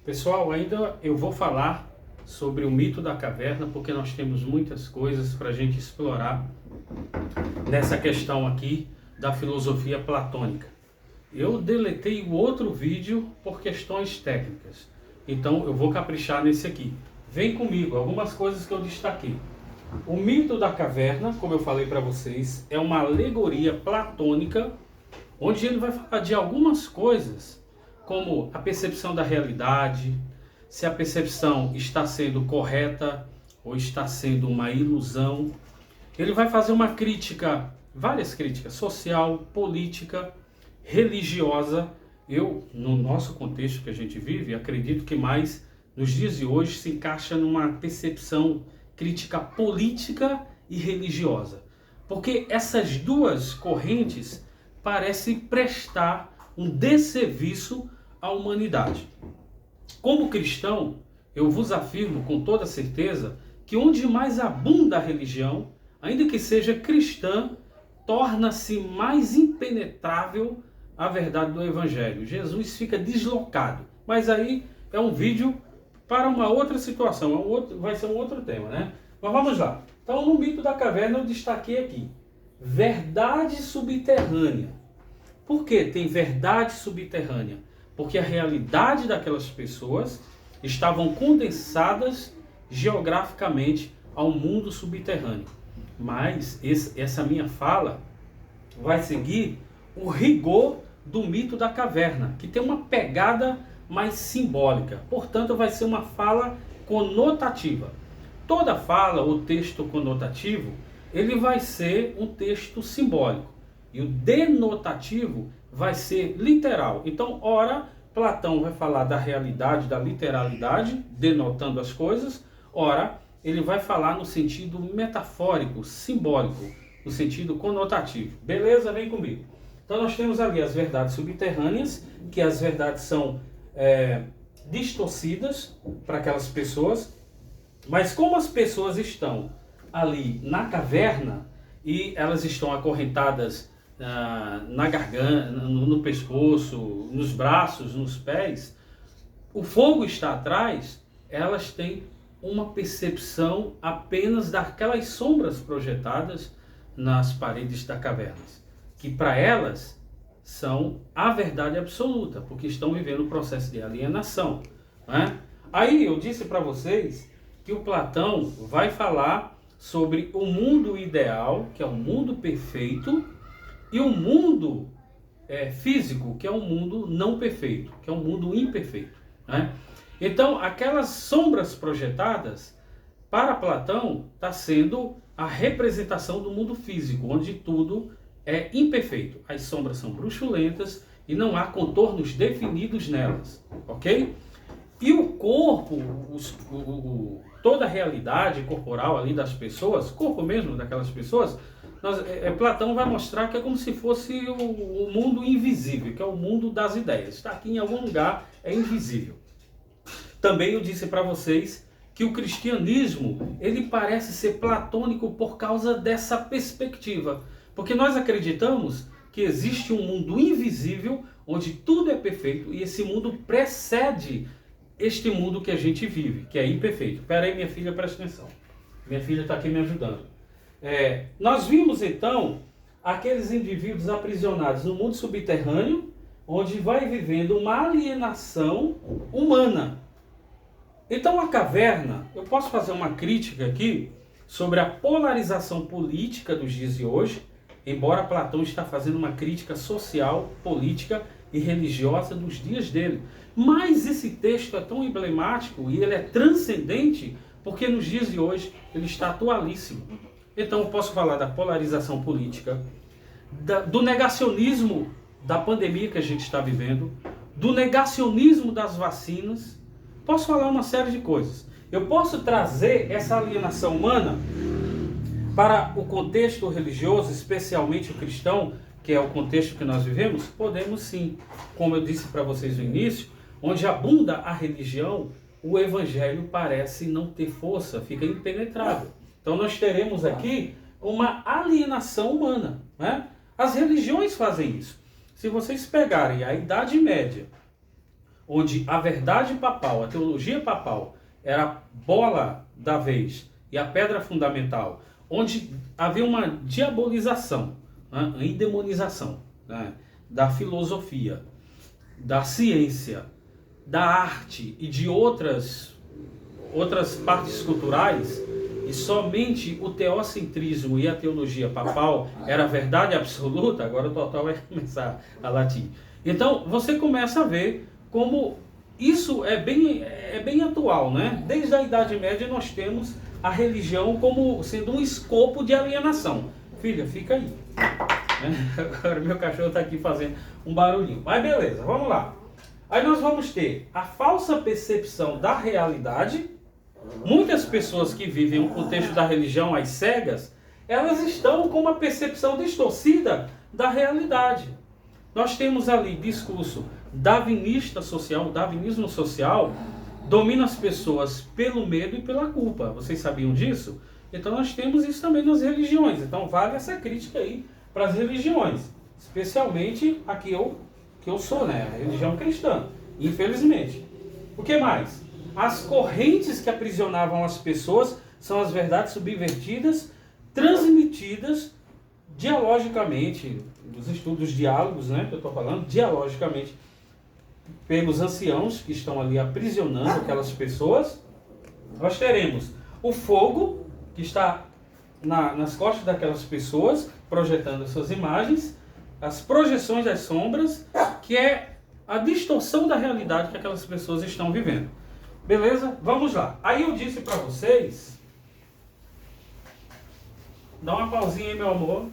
Pessoal, ainda eu vou falar sobre o mito da caverna, porque nós temos muitas coisas para a gente explorar nessa questão aqui da filosofia platônica. Eu deletei o outro vídeo por questões técnicas, então eu vou caprichar nesse aqui. Vem comigo, algumas coisas que eu destaquei. O mito da caverna, como eu falei para vocês, é uma alegoria platônica, onde ele vai falar de algumas coisas, como a percepção da realidade, se a percepção está sendo correta ou está sendo uma ilusão. Ele vai fazer uma crítica, várias críticas, social, política, religiosa. Eu, no nosso contexto que a gente vive, acredito que mais nos dias de hoje se encaixa numa percepção crítica política e religiosa. Porque essas duas correntes parecem prestar um desserviço à humanidade. Como cristão, eu vos afirmo com toda certeza que onde mais abunda a religião, ainda que seja cristã, torna-se mais impenetrável a verdade do Evangelho. Jesus fica deslocado. Mas aí é um vídeo para uma outra situação, vai ser um outro tema, né? Mas vamos lá. Então, no mito da caverna eu destaquei aqui: verdade subterrânea. Por que tem verdade subterrânea? Porque a realidade daquelas pessoas estavam condensadas geograficamente ao mundo subterrâneo. Mas essa minha fala vai seguir o rigor do mito da caverna, que tem uma pegada mais simbólica. Portanto, vai ser uma fala conotativa. Toda fala ou texto conotativo, ele vai ser um texto simbólico. E o denotativo vai ser literal. Então, ora, Platão vai falar da realidade, da literalidade, denotando as coisas. Ora, ele vai falar no sentido metafórico, simbólico, no sentido conotativo. Beleza? Vem comigo. Então, nós temos ali as verdades subterrâneas, que as verdades são distorcidas para aquelas pessoas. Mas como as pessoas estão ali na caverna e elas estão acorrentadas na garganta, no pescoço, nos braços, nos pés, o fogo está atrás, elas têm uma percepção apenas daquelas sombras projetadas nas paredes da caverna, que para elas são a verdade absoluta, porque estão vivendo o processo de alienação, né? Aí eu disse para vocês que o Platão vai falar sobre o mundo ideal, que é o mundo perfeito, e o mundo físico, que é um mundo não perfeito, que é um mundo imperfeito, né? Então, aquelas sombras projetadas, para Platão, está sendo a representação do mundo físico, onde tudo é imperfeito. As sombras são bruxulentas e não há contornos definidos nelas, ok? E o corpo, toda a realidade corporal ali das pessoas, corpo mesmo daquelas pessoas, Platão vai mostrar que é como se fosse o mundo invisível, que é o mundo das ideias. Está aqui em algum lugar, é invisível. Também eu disse para vocês que o cristianismo, ele parece ser platônico por causa dessa perspectiva. Porque nós acreditamos que existe um mundo invisível, onde tudo é perfeito, e esse mundo precede este mundo que a gente vive, que é imperfeito. Espera aí, minha filha, presta atenção. Minha filha está aqui me ajudando. Nós vimos, então, aqueles indivíduos aprisionados no mundo subterrâneo, onde vai vivendo uma alienação humana. Então, a caverna, eu posso fazer uma crítica aqui sobre a polarização política dos dias de hoje, embora Platão está fazendo uma crítica social, política e religiosa dos dias dele. Mas esse texto é tão emblemático e ele é transcendente porque nos dias de hoje ele está atualíssimo. Então eu posso falar da polarização política, do negacionismo da pandemia que a gente está vivendo, do negacionismo das vacinas. Posso falar uma série de coisas. Eu posso trazer essa alienação humana para o contexto religioso, especialmente o cristão, que é o contexto que nós vivemos? Podemos sim. Como eu disse para vocês no início, onde abunda a religião, o evangelho parece não ter força, fica impenetrável. Então nós teremos aqui uma alienação humana, né? As religiões fazem isso. Se vocês pegarem a Idade Média, onde a verdade papal, a teologia papal, era a bola da vez e a pedra fundamental, onde havia uma diabolização, né, uma endemonização, né, da filosofia, da ciência, da arte e de outras partes culturais, e somente o teocentrismo e a teologia papal era a verdade absoluta, agora o Total vai começar a latir. Então, você começa a ver como isso é bem atual, né? Desde a Idade Média nós temos a religião como sendo um escopo de alienação. Filha, fica aí. Agora meu cachorro está aqui fazendo um barulhinho. Mas beleza, vamos lá. Aí nós vamos ter a falsa percepção da realidade. Muitas pessoas que vivem o contexto da religião às cegas, elas estão com uma percepção distorcida da realidade. Nós temos ali discurso darwinista social, o darwinismo social domina as pessoas pelo medo e pela culpa. Vocês sabiam disso? Então nós temos isso também nas religiões. Então vale essa crítica aí para as religiões, especialmente a que eu sou, né? A religião cristã, infelizmente. O que mais? As correntes que aprisionavam as pessoas são as verdades subvertidas, transmitidas dialogicamente, dos estudos diálogos, né, que eu estou falando, dialogicamente, pelos anciãos que estão ali aprisionando aquelas pessoas. Nós teremos o fogo que está nas costas daquelas pessoas, projetando suas imagens, as projeções das sombras, que é a distorção da realidade que aquelas pessoas estão vivendo. Beleza? Vamos lá. Aí eu disse para vocês, dá uma pausinha aí, meu amor.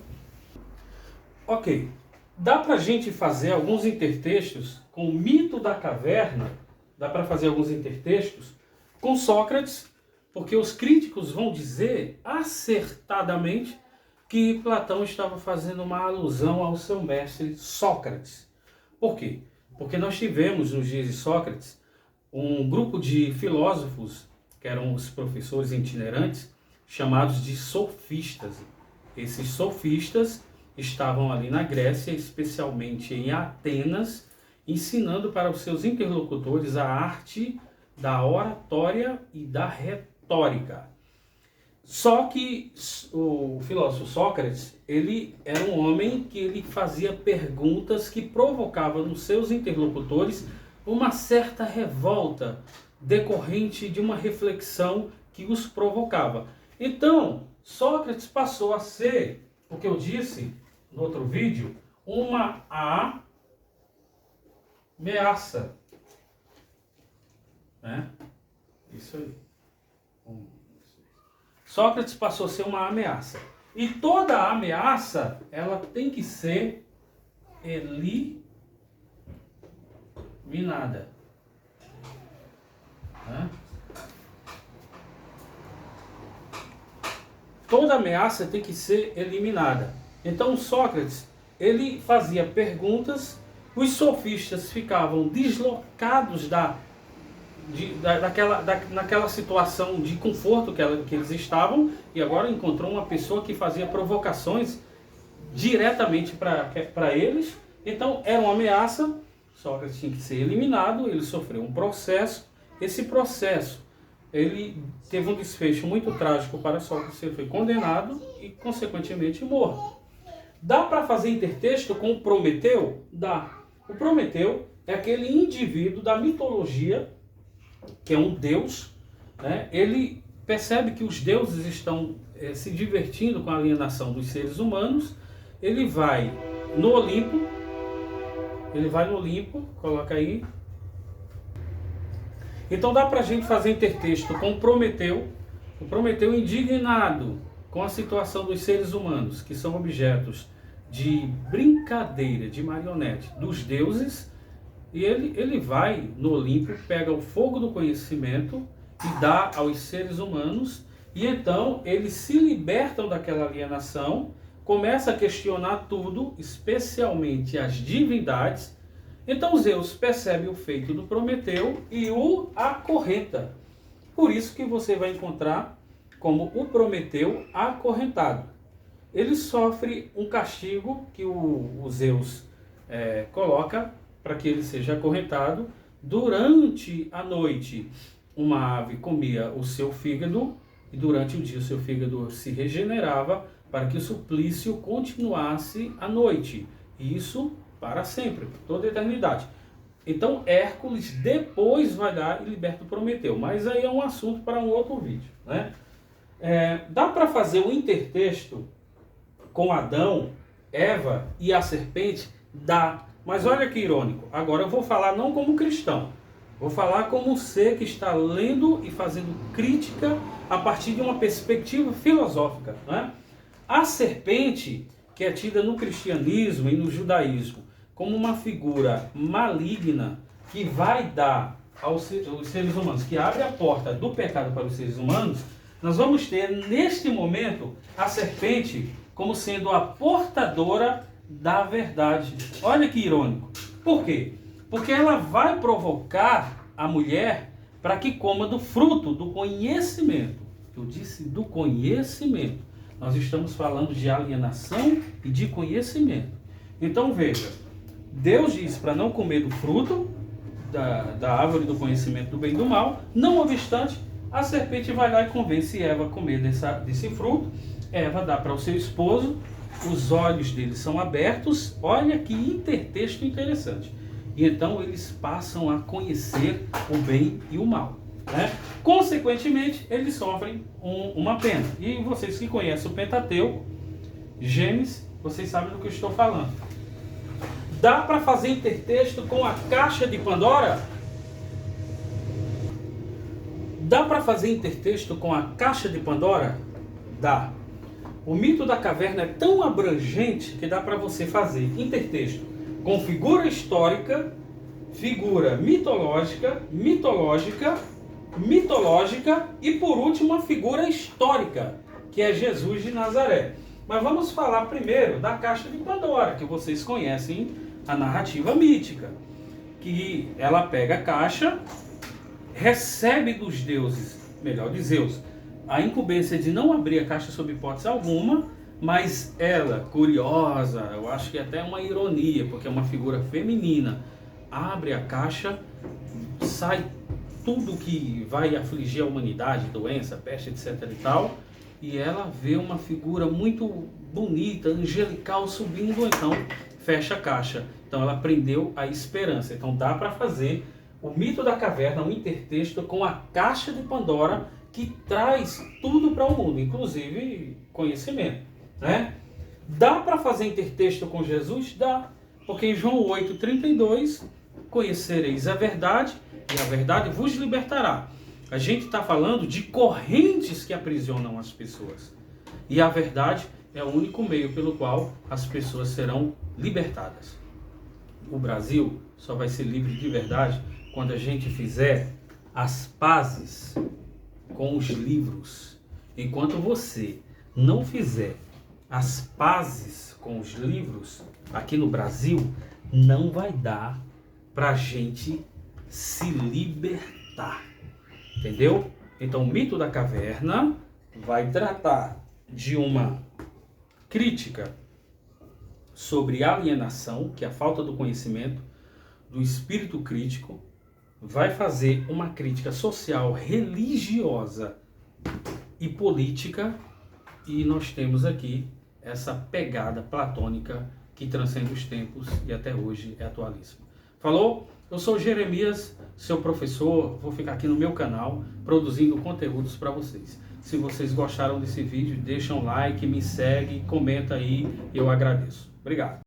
Ok, dá para a gente fazer alguns intertextos com o mito da caverna, dá para fazer alguns intertextos com Sócrates, porque os críticos vão dizer acertadamente que Platão estava fazendo uma alusão ao seu mestre Sócrates. Por quê? Porque nós tivemos nos dias de Sócrates um grupo de filósofos, que eram os professores itinerantes, chamados de sofistas. Esses sofistas estavam ali na Grécia, especialmente em Atenas, ensinando para os seus interlocutores a arte da oratória e da retórica. Só que o filósofo Sócrates, ele era um homem que ele fazia perguntas que provocavam nos seus interlocutores uma certa revolta decorrente de uma reflexão que os provocava. Então, Sócrates passou a ser, o que eu disse no outro vídeo, uma ameaça. Né? Isso aí. Sócrates passou a ser uma ameaça. E toda ameaça, ela tem que ser eliminada. Né? Toda ameaça tem que ser eliminada. Então Sócrates, ele fazia perguntas, os sofistas ficavam deslocados naquela situação de conforto que eles estavam, e agora encontrou uma pessoa que fazia provocações diretamente para eles. Então era uma ameaça, Sócrates tinha que ser eliminado, ele sofreu um processo, esse processo ele teve um desfecho muito trágico para Sócrates, ele foi condenado e consequentemente morto. Dá para fazer intertexto com o Prometeu? Dá. O Prometeu é aquele indivíduo da mitologia, que é um deus, né? Ele percebe que os deuses estão se divertindo com a alienação dos seres humanos, ele vai no Olimpo, coloca aí. Então dá pra gente fazer intertexto com o Prometeu indignado com a situação dos seres humanos, que são objetos de brincadeira, de marionete dos deuses, e ele vai no Olimpo, pega o fogo do conhecimento e dá aos seres humanos, e então eles se libertam daquela alienação, começa a questionar tudo, especialmente as divindades. Então Zeus percebe o feito do Prometeu e o acorrenta. Por isso que você vai encontrar como o Prometeu acorrentado. Ele sofre um castigo que o Zeus coloca para que ele seja acorrentado, durante a noite uma ave comia o seu fígado e durante o dia o seu fígado se regenerava para que o suplício continuasse à noite. Isso para sempre, por toda a eternidade. Então Hércules depois vai lá e liberta o Prometeu, mas aí é um assunto para um outro vídeo, né? Dá para fazer um intertexto com Adão, Eva e a serpente? Dá. Mas olha que irônico. Agora eu vou falar não como cristão. Vou falar como um ser que está lendo e fazendo crítica a partir de uma perspectiva filosófica, né? A serpente, que é tida no cristianismo e no judaísmo como uma figura maligna que vai dar aos seres humanos, que abre a porta do pecado para os seres humanos, nós vamos ter neste momento a serpente como sendo a portadora da verdade. Olha que irônico. Por quê? Porque ela vai provocar a mulher para que coma do fruto do conhecimento. Eu disse do conhecimento. Nós estamos falando de alienação e de conhecimento. Então veja, Deus diz para não comer do fruto da árvore do conhecimento do bem e do mal. Não obstante, a serpente vai lá e convence Eva a comer desse fruto. Eva dá para o seu esposo, os olhos dele são abertos. Olha que intertexto interessante. E então eles passam a conhecer o bem e o mal, né? Consequentemente, eles sofrem uma pena. E vocês que conhecem o Pentateuco, Gênesis, vocês sabem do que eu estou falando. Dá para fazer intertexto com a caixa de Pandora? Dá para fazer intertexto com a caixa de Pandora? Dá. O mito da caverna é tão abrangente que dá para você fazer intertexto com figura histórica, figura mitológica e por último uma figura histórica, que é Jesus de Nazaré. Mas vamos falar primeiro da caixa de Pandora, que vocês conhecem a narrativa mítica, que ela pega a caixa, recebe dos deuses, melhor de Zeus, a incumbência de não abrir a caixa sob hipótese alguma, mas ela, curiosa, eu acho que é até uma ironia, porque é uma figura feminina, abre a caixa, sai tudo que vai afligir a humanidade, doença, peste, etc e tal, e ela vê uma figura muito bonita, angelical subindo, então fecha a caixa. Então ela prendeu a esperança. Então dá para fazer o mito da caverna, um intertexto com a caixa de Pandora, que traz tudo para o mundo, inclusive conhecimento, né? Dá para fazer intertexto com Jesus? Dá, porque em João 8,32, conhecereis a verdade, e a verdade vos libertará. A gente está falando de correntes que aprisionam as pessoas. E a verdade é o único meio pelo qual as pessoas serão libertadas. O Brasil só vai ser livre de verdade quando a gente fizer as pazes com os livros. Enquanto você não fizer as pazes com os livros aqui no Brasil, não vai dar para a gente se libertar. Entendeu? Então o mito da caverna vai tratar de uma crítica sobre alienação, que é a falta do conhecimento, do espírito crítico, vai fazer uma crítica social, religiosa e política, e nós temos aqui essa pegada platônica que transcende os tempos e até hoje é atualíssima. Falou? Eu sou Jeremias, seu professor, vou ficar aqui no meu canal produzindo conteúdos para vocês. Se vocês gostaram desse vídeo, deixa um like, me segue, comenta aí, eu agradeço. Obrigado.